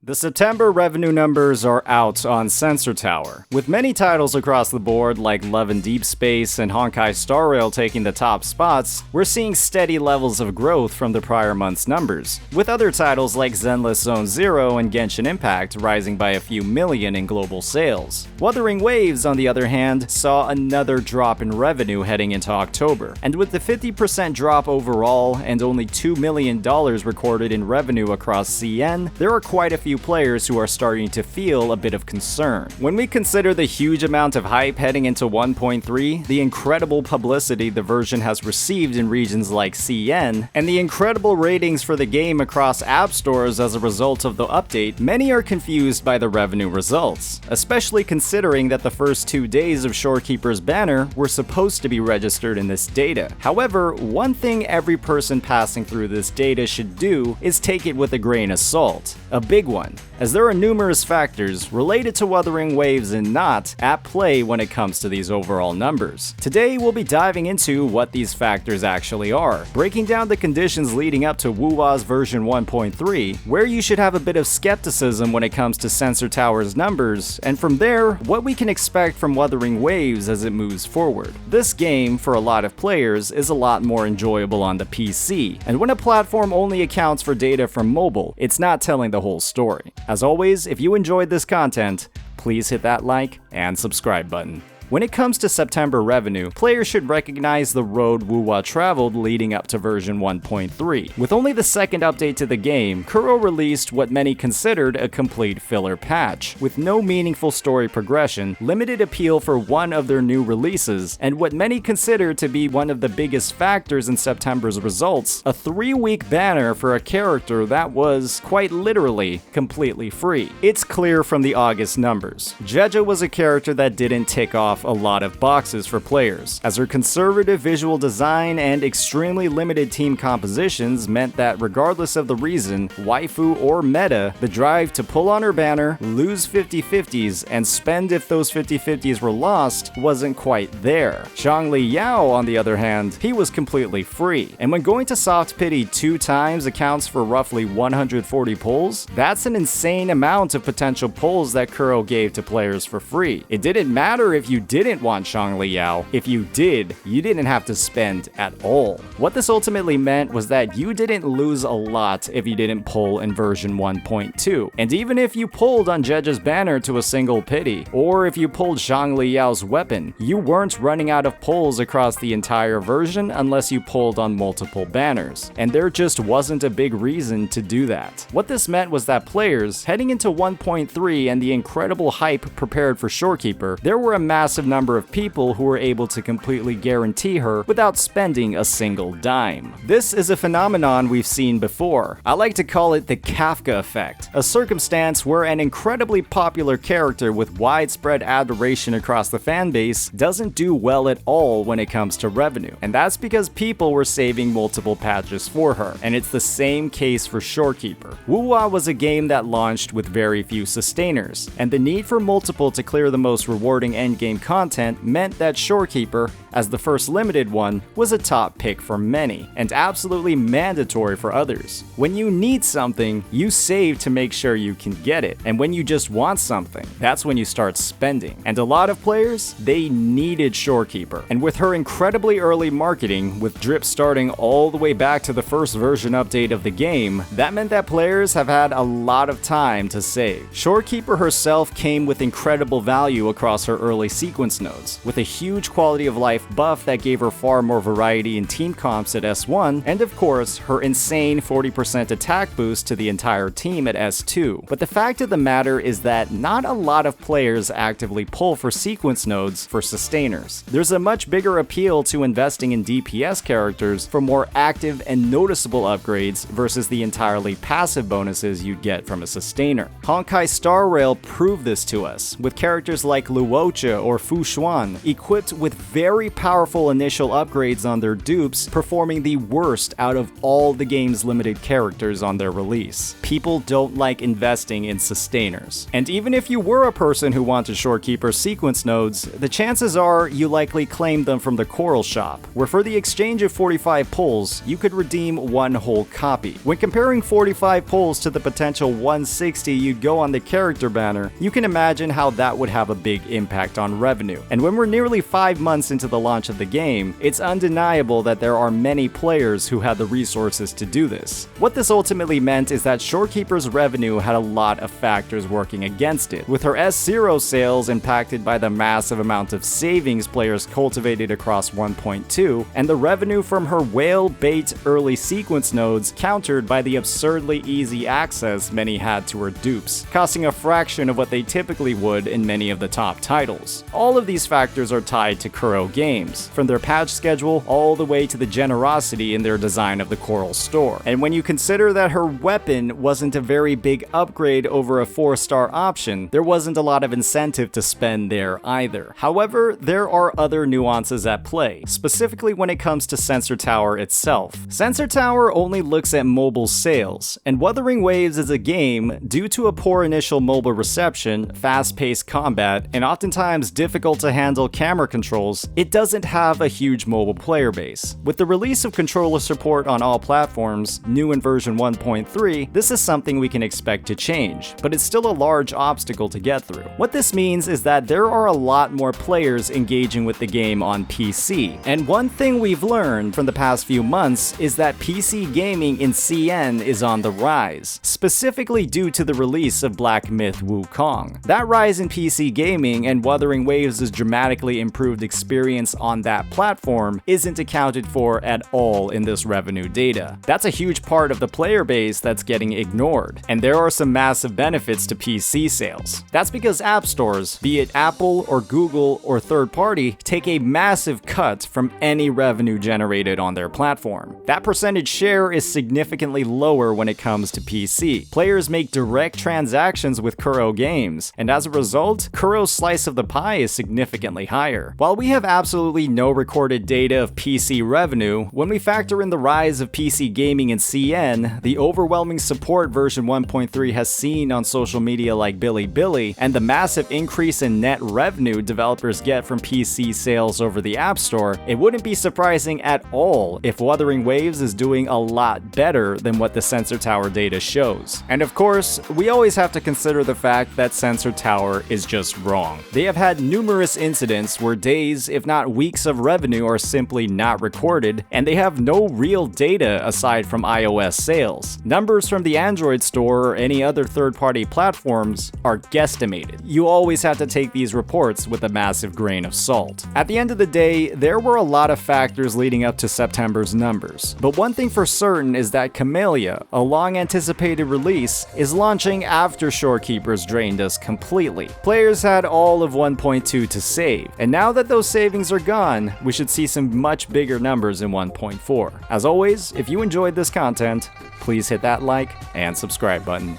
The September revenue numbers are out on SensorTower, with many titles across the board like Love and Deep Space and Honkai Star Rail taking the top spots. We're seeing steady levels of growth from the prior month's numbers, with other titles like Zenless Zone Zero and Genshin Impact rising by a few million in global sales. Wuthering Waves, on the other hand, saw another drop in revenue heading into October, and with the 50% drop overall and only $2 million recorded in revenue across CN, there are quite a few players who are starting to feel a bit of concern. When we consider the huge amount of hype heading into 1.3, the incredible publicity the version has received in regions like CN, and the incredible ratings for the game across app stores as a result of the update, many are confused by the revenue results, especially considering that the first 2 days of Shorekeeper's banner were supposed to be registered in this data. However, one thing every person passing through this data should do is take it with a grain of salt. A big one, as there are numerous factors related to Wuthering Waves and not at play when it comes to these overall numbers. Today we'll be diving into what these factors actually are, breaking down the conditions leading up to WuWa's version 1.3, where you should have a bit of skepticism when it comes to SensorTower's numbers, and from there, what we can expect from Wuthering Waves as it moves forward. This game, for a lot of players, is a lot more enjoyable on the PC, and when a platform only accounts for data from mobile, it's not telling the whole story. As always, if you enjoyed this content, please hit that like and subscribe button. When it comes to September revenue, players should recognize the road WuWa traveled leading up to version 1.3. With only the second update to the game, Kuro released what many considered a complete filler patch, with no meaningful story progression, limited appeal for one of their new releases, and what many consider to be one of the biggest factors in September's results, a 3-week banner for a character that was, quite literally, completely free. It's clear from the August numbers. Jeja was a character that didn't tick off a lot of boxes for players, as her conservative visual design and extremely limited team compositions meant that regardless of the reason, waifu or meta, the drive to pull on her banner, lose 50-50s, and spend if those 50-50s were lost wasn't quite there. Zhongli Yao, on the other hand, he was completely free, and when going to soft pity 2 times accounts for roughly 140 pulls, that's an insane amount of potential pulls that Kuro gave to players for free. It didn't matter if you didn't want Zhongli Yao. If you did, you didn't have to spend at all. What this ultimately meant was that you didn't lose a lot if you didn't pull in version 1.2. And even if you pulled on Jeja's banner to a single pity, or if you pulled Zhongli Yao's weapon, you weren't running out of pulls across the entire version unless you pulled on multiple banners. And there just wasn't a big reason to do that. What this meant was that players, heading into 1.3 and the incredible hype prepared for Shorekeeper, there were a massive number of people who were able to completely guarantee her without spending a single dime. This is a phenomenon we've seen before. I like to call it the Kafka effect, a circumstance where an incredibly popular character with widespread adoration across the fanbase doesn't do well at all when it comes to revenue, and that's because people were saving multiple patches for her, and it's the same case for Shorekeeper. WuWa was a game that launched with very few sustainers, and the need for multiple to clear the most rewarding endgame content meant that Shorekeeper, as the first limited one, was a top pick for many, and absolutely mandatory for others. When you need something, you save to make sure you can get it, and when you just want something, that's when you start spending. And a lot of players, they needed Shorekeeper, and with her incredibly early marketing, with drips starting all the way back to the first version update of the game, that meant that players have had a lot of time to save. Shorekeeper herself came with incredible value across her early sequence nodes, with a huge quality of life buff that gave her far more variety in team comps at S1, and of course, her insane 40% attack boost to the entire team at S2. But the fact of the matter is that not a lot of players actively pull for sequence nodes for sustainers. There's a much bigger appeal to investing in DPS characters for more active and noticeable upgrades versus the entirely passive bonuses you'd get from a sustainer. Honkai Star Rail proved this to us, with characters like Luocha or Fushuan, equipped with very powerful initial upgrades on their dupes, performing the worst out of all the game's limited characters on their release. People don't like investing in sustainers. And even if you were a person who wanted Shorekeeper sequence nodes, the chances are you likely claimed them from the Coral shop, where for the exchange of 45 pulls, you could redeem one whole copy. When comparing 45 pulls to the potential 160 you'd go on the character banner, you can imagine how that would have a big impact on revenue. And when we're nearly 5 months into the launch of the game, it's undeniable that there are many players who had the resources to do this. What this ultimately meant is that Shorekeeper's revenue had a lot of factors working against it, with her S0 sales impacted by the massive amount of savings players cultivated across 1.2, and the revenue from her whale bait early sequence nodes countered by the absurdly easy access many had to her dupes, costing a fraction of what they typically would in many of the top titles. All of these factors are tied to Kuro Games, from their patch schedule all the way to the generosity in their design of the Coral store. And when you consider that her weapon wasn't a very big upgrade over a 4-star option, there wasn't a lot of incentive to spend there either. However, there are other nuances at play, specifically when it comes to SensorTower itself. SensorTower only looks at mobile sales, and Wuthering Waves is a game, due to a poor initial mobile reception, fast-paced combat, and oftentimes difficult to handle camera controls, it doesn't have a huge mobile player base. With the release of controller support on all platforms, new in version 1.3, this is something we can expect to change, but it's still a large obstacle to get through. What this means is that there are a lot more players engaging with the game on PC, and one thing we've learned from the past few months is that PC gaming in CN is on the rise, specifically due to the release of Black Myth Wukong. That rise in PC gaming and Wuthering Waves' dramatically improved experience on that platform isn't accounted for at all in this revenue data. That's a huge part of the player base that's getting ignored, and there are some massive benefits to PC sales. That's because app stores, be it Apple or Google or third party, take a massive cut from any revenue generated on their platform. That percentage share is significantly lower when it comes to PC. Players make direct transactions with Kuro Games, and as a result, Kuro's slice of the pie is significantly higher. While we have absolutely no recorded data of PC revenue, when we factor in the rise of PC gaming in CN, the overwhelming support version 1.3 has seen on social media like Bilibili, and the massive increase in net revenue developers get from PC sales over the App Store, it wouldn't be surprising at all if Wuthering Waves is doing a lot better than what the SensorTower data shows. And of course, we always have to consider the fact that SensorTower is just wrong. They have had numerous incidents where days, if not weeks of revenue are simply not recorded, and they have no real data aside from iOS sales. Numbers from the Android store or any other third-party platforms are guesstimated. You always have to take these reports with a massive grain of salt. At the end of the day, there were a lot of factors leading up to September's numbers, but one thing for certain is that Camellia, a long-anticipated release, is launching after Shorekeeper's drained us completely. Players had all of 1.2 to save, and now that those savings are gone, we should see some much bigger numbers in 1.4. As always, if you enjoyed this content, please hit that like and subscribe button.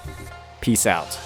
Peace out.